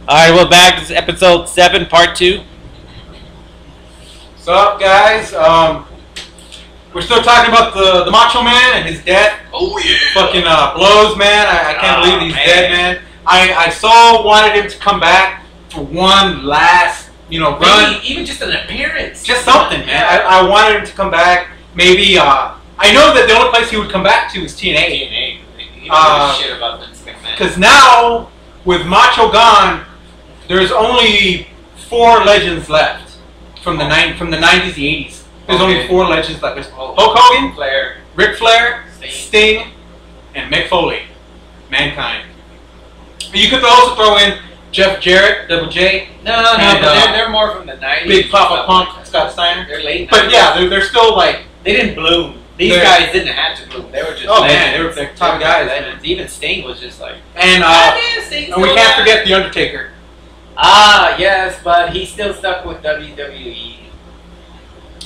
Alright, we're back. This is episode 7, part 2. What's up, guys? We're still talking about the Macho Man and his death. Oh, yeah! Fucking blows, man. I can't believe he's dead, man. I so wanted him to come back for one last, run. Maybe even just an appearance. Just something, man. I wanted him to come back. Maybe, I know that the only place he would come back to is TNA. TNA. He don't give a shit about Vince McMahon. Because now, with Macho gone, there's only 4 legends left from the 90s, the 80s. There's only 4 legends left. There's Hulk Hogan, Ric Flair, Sting, and Mick Foley. Mankind. You could also throw in Jeff Jarrett, Double J. No, but they're more from the 90s. Big Papa Punk, Scott Steiner. They're late 90s. But yeah, they're still like... They didn't bloom. These guys didn't have to bloom. They were just man, they were top guys. Legends. Even Sting was just like... And we can't forget The Undertaker. Ah, yes, but he's still stuck with WWE.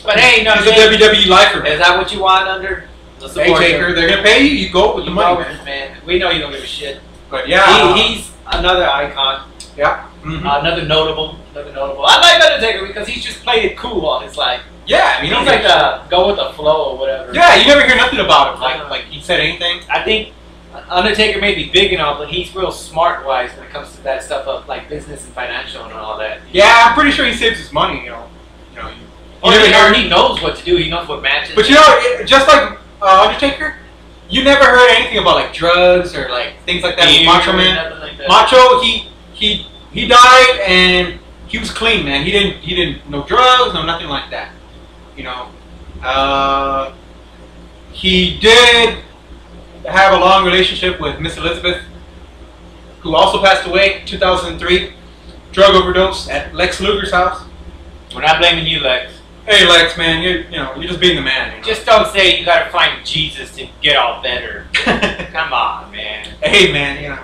But hey, no, he's a WWE lifer. Is that what you want under the Taker? They're gonna pay you. You go with the money, man. We know you don't give a shit. But yeah, he's another icon. Yeah, another notable. I like Undertaker because he's just played it cool all his life. Yeah, he's like go with the flow or whatever. Yeah, you never hear nothing about him. Like he said anything. I think Undertaker may be big and all, but he's real smart wise when it comes to that stuff of like business and financial and all that. Yeah, I'm pretty sure he saves his money. He knows what to do. He knows what matches. But just like Undertaker, you never heard anything about like drugs or like things like that with Macho Man. Like that. Macho, he died and he was clean, man. He didn't no drugs, no nothing like that. He did have a long relationship with Miss Elizabeth, who also passed away in 2003, drug overdose at Lex Luger's house. We're not blaming you, Lex. Hey, Lex, man, you're just being the man. Just don't say you gotta find Jesus to get all better. Come on, man. Hey, man,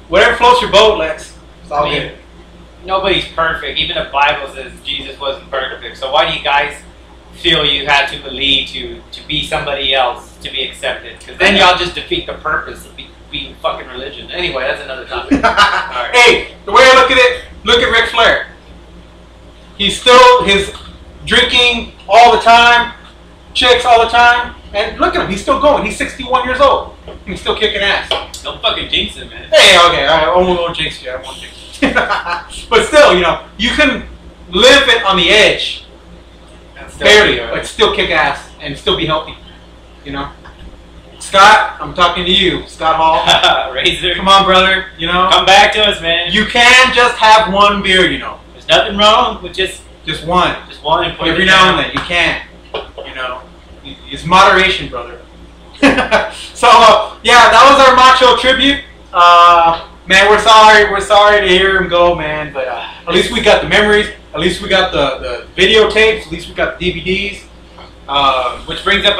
whatever floats your boat, Lex. It's all good. Nobody's perfect. Even the Bible says Jesus wasn't perfect. So why do you guys feel you had to believe to be somebody else to be accepted? Because then y'all just defeat the purpose of being fucking religion. Anyway, that's another topic. Right. Hey, the way I look at it, look at Ric Flair. He's still drinking all the time, chicks all the time, and look at him. He's still going. He's 61 years old. And he's still kicking ass. Don't fucking jinx it, man. Hey, okay, I won't jinx you. I won't jinx you. But still, you can live it on the edge, barely, but still kick ass and still be healthy. Scott, I'm talking to you, Scott Hall. Razor. Come on, brother. Come back to us, man. You can just have one beer, There's nothing wrong with just one. Just one. And every now and then you can. It's moderation, brother. So yeah, that was our Macho tribute. Man, we're sorry to hear him go, man. But at least we got the memories. At least we got the videotapes. At least we got the DVDs. Which brings up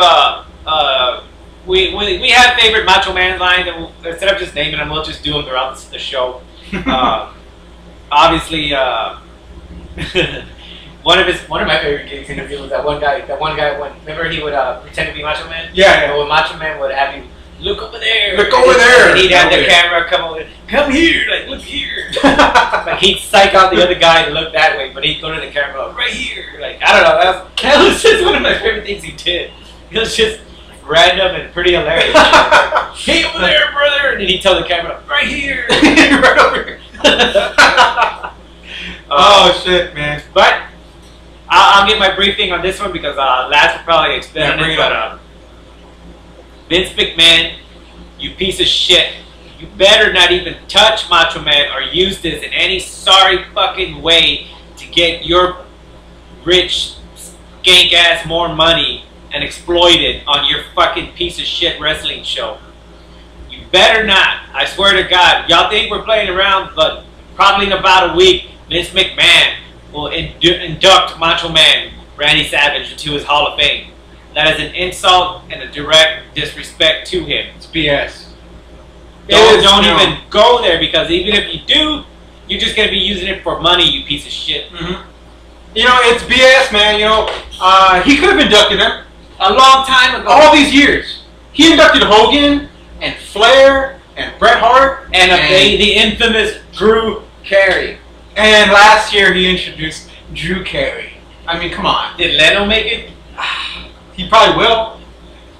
we have favorite Macho Man lines, and instead of just naming them, we'll just do them throughout the show. Obviously, one of my favorite gigs interviews was that one guy remember he would pretend to be Macho Man? Yeah. But when Macho Man would have you look over there. Look over there. And he'd have the camera come here, like look here. Like he'd psych out the other guy to look that way, but he'd go to the camera right here. Like I don't know, that was just one of my favorite things he did. It was just random and pretty hilarious. Hey over there, brother, and then he'd tell the camera right here. Right over here. Oh shit, man. But I'll get my briefing on this one because Laz will probably explain it. But Vince McMahon, you piece of shit. You better not even touch Macho Man or use this in any sorry fucking way to get your rich skank ass more money and exploit it on your fucking piece of shit wrestling show. You better not. I swear to God. Y'all think we're playing around, but probably in about a week, Vince McMahon will induct Macho Man Randy Savage into his Hall of Fame. That is an insult and a direct disrespect to him. It's BS. Don't even go there, because even if you do, you're just going to be using it for money, you piece of shit. It's BS, man. He could have inducted him a long time ago. All these years. He inducted Hogan and Flair and Bret Hart and the infamous Drew Carey. And last year he introduced Drew Carey. I mean, come on. Did Leno make it? He probably will.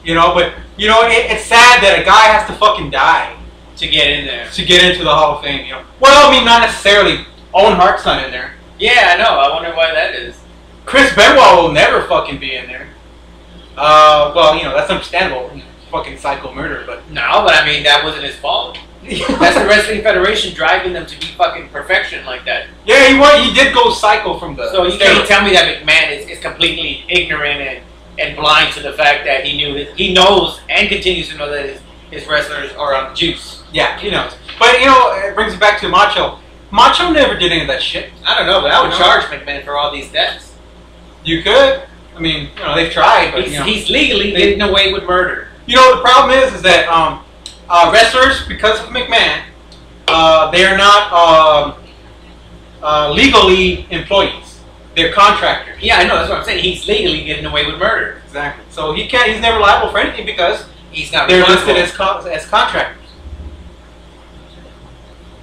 You know, but you know, it's sad that a guy has to fucking die To get in there. to get into the Hall of Fame. You know. Well, I mean, not necessarily. Owen Hart's not in there. Yeah, I know. I wonder why that is. Chris Benoit will never fucking be in there. Well, you know, that's understandable. Fucking psycho murder, but No, but I mean, that wasn't his fault. That's the Wrestling Federation driving them to be fucking perfection like that. yeah, he did go psycho from the. So you can't tell me that McMahon is completely ignorant and blind to the fact that he knows and continues to know that his wrestlers are on juice. Yeah, he knows. But you know, it brings it back to Macho. Macho never did any of that shit. I don't know, but I would charge McMahon for all these deaths. You could. I mean, you know, they've tried, but He's legally getting away with murder. You know, the problem is that wrestlers, because of McMahon, they are not legally employees. They're contractors. Yeah, I know. That's what I'm saying. He's legally getting away with murder. Exactly. So he can't. He's never liable for anything because He's not. they're listed as contractors.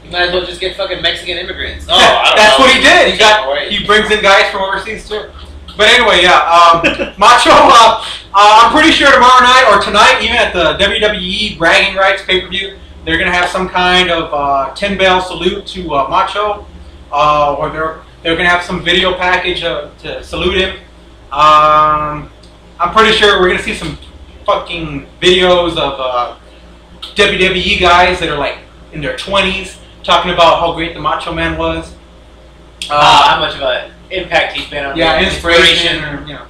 You might as well just get fucking Mexican immigrants. Oh, That's what he did. He brings in guys from overseas too. But anyway, yeah, Macho. I'm pretty sure tomorrow night or tonight, even at the WWE Bragging Rights pay-per-view, they're gonna have some kind of 10-bell salute to Macho, or they're gonna have some video package to salute him. I'm pretty sure we're gonna see some fucking videos of WWE guys that are like in their 20s talking about how great the Macho Man was. How much of an impact he's been on. Yeah, inspiration. Or, you know,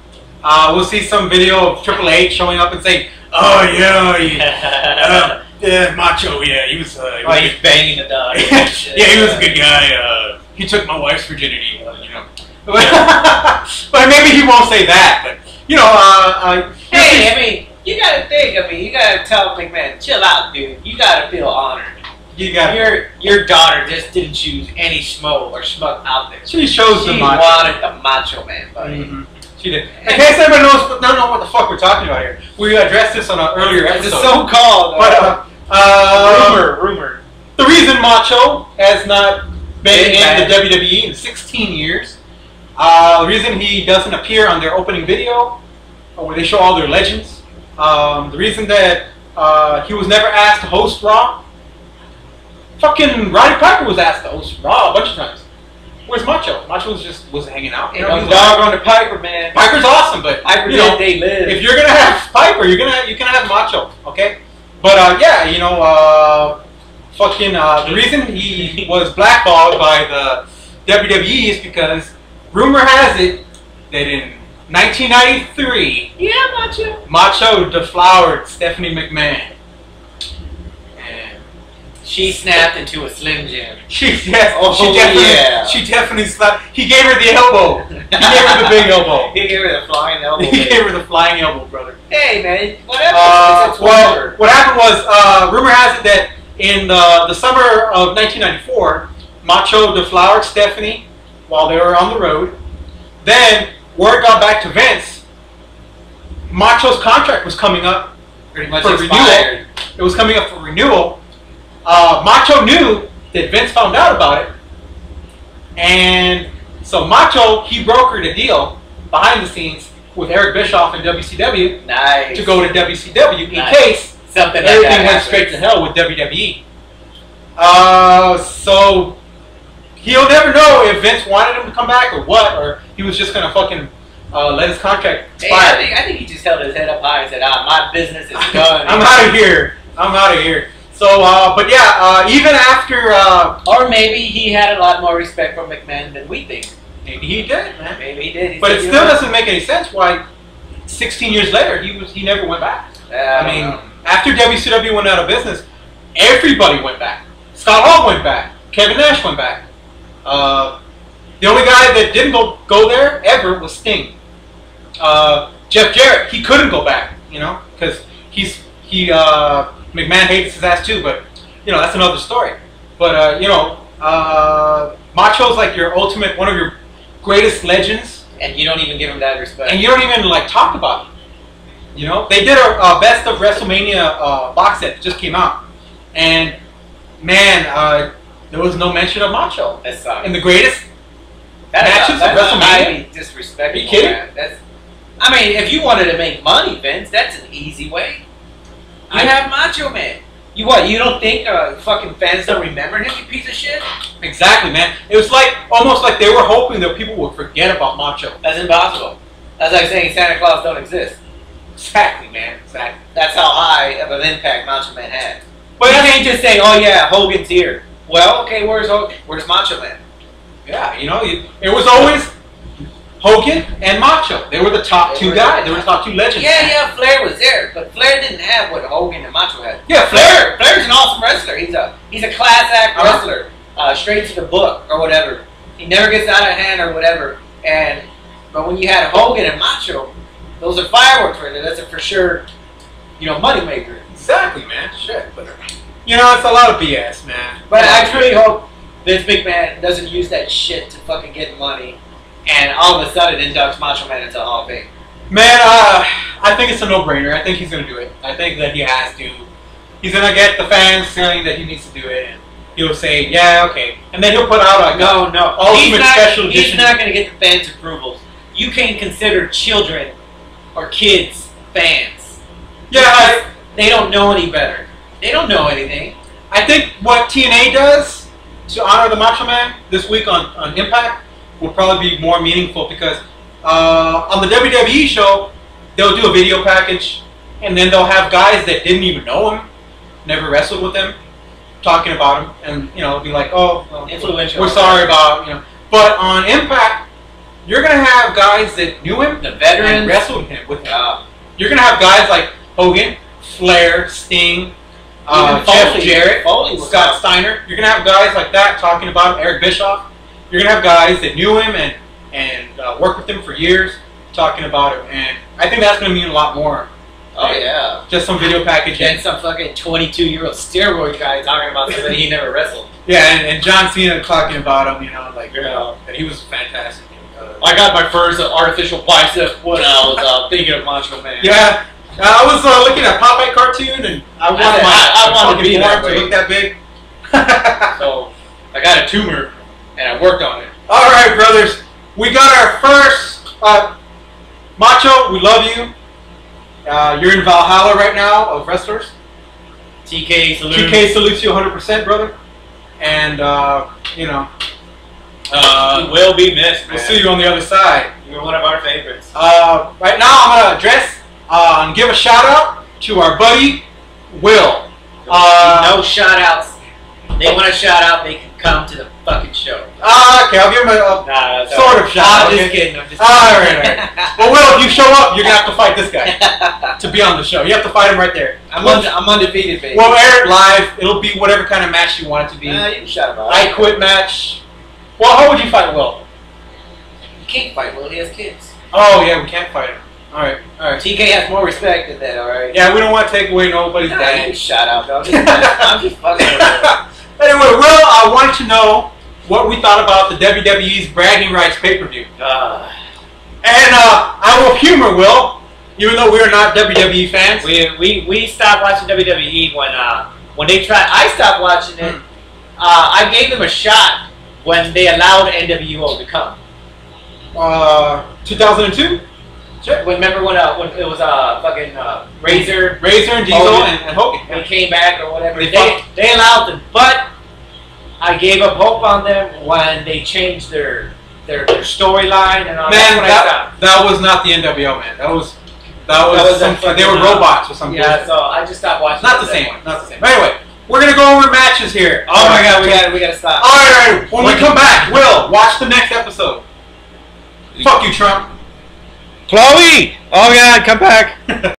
we'll see some video of Triple H showing up and saying, "Oh yeah, yeah, Macho, yeah, he was. He's banging the dog. Yeah, he was a good guy. He took my wife's virginity, you know." But maybe he won't say that. But you know, hey, I mean, you gotta think. I mean, you gotta tell McMahon, chill out, dude. You gotta feel honored. Your daughter just didn't choose any schmo or schmuck out there. She chose the Macho. She wanted the Macho Man, buddy. Mm-hmm. She did. In case anybody don't know what the fuck we're talking about here, we addressed this on an earlier episode. It's so-called. But rumor. The reason Macho has not been in the WWE in 16 years, the reason he doesn't appear on their opening video, where they show all their legends, the reason that he was never asked to host Raw. Fucking Roddy Piper was asked to host Raw a bunch of times. Where's Macho? Macho was hanging out. You know, he's dog on the Piper, man. Piper's awesome, but Piper you know, they live. if you're gonna have Piper, you can have Macho, okay? But yeah, you know, the reason he was blackballed by the WWE is because rumor has it that in 1993, Macho deflowered Stephanie McMahon. She snapped into a Slim Jim. She definitely slapped. He gave her the elbow. He gave her the big elbow. He gave her the flying elbow. He gave her the flying elbow, brother. Hey, man, whatever. Well, what happened was, rumor has it that in the summer of 1994, Macho deflowered Stephanie while they were on the road. Then word got back to Vince. Macho's contract was coming up Pretty much for expired. renewal. It was coming up for renewal. Macho knew that Vince found out about it, and so Macho, he brokered a deal behind the scenes with Eric Bischoff and WCW to go to WCW in case something everything went straight to hell with WWE. So he'll never know if Vince wanted him to come back or what, or he was just gonna fucking let his contract expire. Hey, I think he just held his head up high and said, my business is done. I'm out of here. I'm out of here. So, but yeah, even after... or maybe he had a lot more respect for McMahon than we think. Maybe he did, man. Maybe he did. But it still doesn't make any sense why 16 years later he never went back. I mean, after WCW went out of business, everybody went back. Scott Hall went back. Kevin Nash went back. The only guy that didn't go there ever was Sting. Jeff Jarrett, he couldn't go back, you know, because McMahon hates his ass too, but you know that's another story. But you know, Macho's like your ultimate, one of your greatest legends, and you don't even give him that respect. And you don't even like talk about him. You know, they did a best of WrestleMania box set that just came out, and man, there was no mention of Macho. That sucks. In the greatest matches of WrestleMania. highly disrespectful. Are you kidding? Man. That's. I mean, if you wanted to make money, Vince, that's an easy way. You have Macho Man. You what? You don't think fucking fans don't remember him, you piece of shit? Exactly, man. It was like almost like they were hoping that people would forget about Macho. That's impossible. That's like saying Santa Claus don't exist. Exactly, man. Exactly. That's how high of an impact Macho Man had. But you can't just say, "Oh yeah, Hogan's here." Well, okay, where's Hogan? Where's Macho Man? Yeah, you know, it was always Hogan and Macho. They were the top two guys. They were the top two legends. Yeah, Flair was there, but Flair didn't have what Hogan and Macho had. Yeah, Flair's an awesome wrestler. He's a class act wrestler, straight to the book or whatever. He never gets out of hand or whatever. But when you had Hogan and Macho, those are fireworks right there. That's a for sure, moneymaker. Exactly, man. Shit, but it's a lot of BS, man. But I truly hope Vince McMahon doesn't use that shit to fucking get money. And all of a sudden inducts Macho Man into the Hall of Fame. Man, I think it's a no-brainer. I think he's going to do it. I think that he has to. He's going to get the fans saying that he needs to do it. And he'll say, yeah, okay. And then he'll put out no. ultimate special edition. He's not going to get the fans' approvals. You can't consider children or kids fans. Yeah. They don't know any better. They don't know anything. I think what TNA does to honor the Macho Man this week on Impact will probably be more meaningful because on the WWE show, they'll do a video package and then they'll have guys that didn't even know him, never wrestled with him, talking about him, and it'll be like, oh, well, influential. We're sorry about But on Impact, you're gonna have guys that knew him, the veterans, and wrestled with him. You're gonna have guys like Hogan, Flair, Sting, Jeff Jarrett, Scott Steiner. You're gonna have guys like that talking about him, Eric Bischoff. You're gonna have guys that knew him and worked with him for years talking about him, and I think that's gonna mean a lot more. Oh yeah, just some video package and some fucking 22-year-old steroid guy talking about something he never wrestled. Yeah, and John Cena talking about him, that he was fantastic. I got my first artificial bicep when I was thinking of Macho Man. Yeah, I was looking at Popeye cartoon, and I wanted to be that way. To look that big. So I got a tumor. And I worked on it. All right, brothers. We got our first Macho. We love you. You're in Valhalla right now of wrestlers. TK salutes. TK salutes you 100%, brother. And you will be missed, man. We'll see you on the other side. You're one of our favorites. Right now, I'm gonna address and give a shout out to our buddy Will. No shout outs. They want a shout out. They can come to the fucking show. Okay, I'll give him a sort of shout out. I'm just kidding. All right. Well, Will, if you show up, you're gonna have to fight this guy to be on the show. You have to fight him right there. I'm undefeated, baby. We'll air it live. It'll be whatever kind of match you want it to be. You can shout about I quit match. Well, how would you fight Will? You can't fight Will. He has kids. Oh yeah, we can't fight him. All right. TK has more respect than that. All right. Yeah, we don't want to take away nobody's dad. You shout out, though. I'm just fucking with you. Anyway, Will, I wanted to know what we thought about the WWE's bragging rights pay-per-view. And I will humor Will, even though we are not WWE fans. We stopped watching WWE when they tried. I stopped watching it. I gave them a shot when they allowed NWO to come. 2002? Sure. Remember when it was fucking Razor and Diesel and Hogan. They came back or whatever. They allowed them, but I gave up hope on them when they changed their storyline and all that. That was not the NWO, man. That was they were robots or something. Yeah, so I just stopped watching. Not the same one. Not the same. But anyway, we're gonna go over matches here. Oh my God, we gotta stop. All right. When we come back, Will, watch the next episode. Fuck you, Trump. Chloe! Oh God, come back.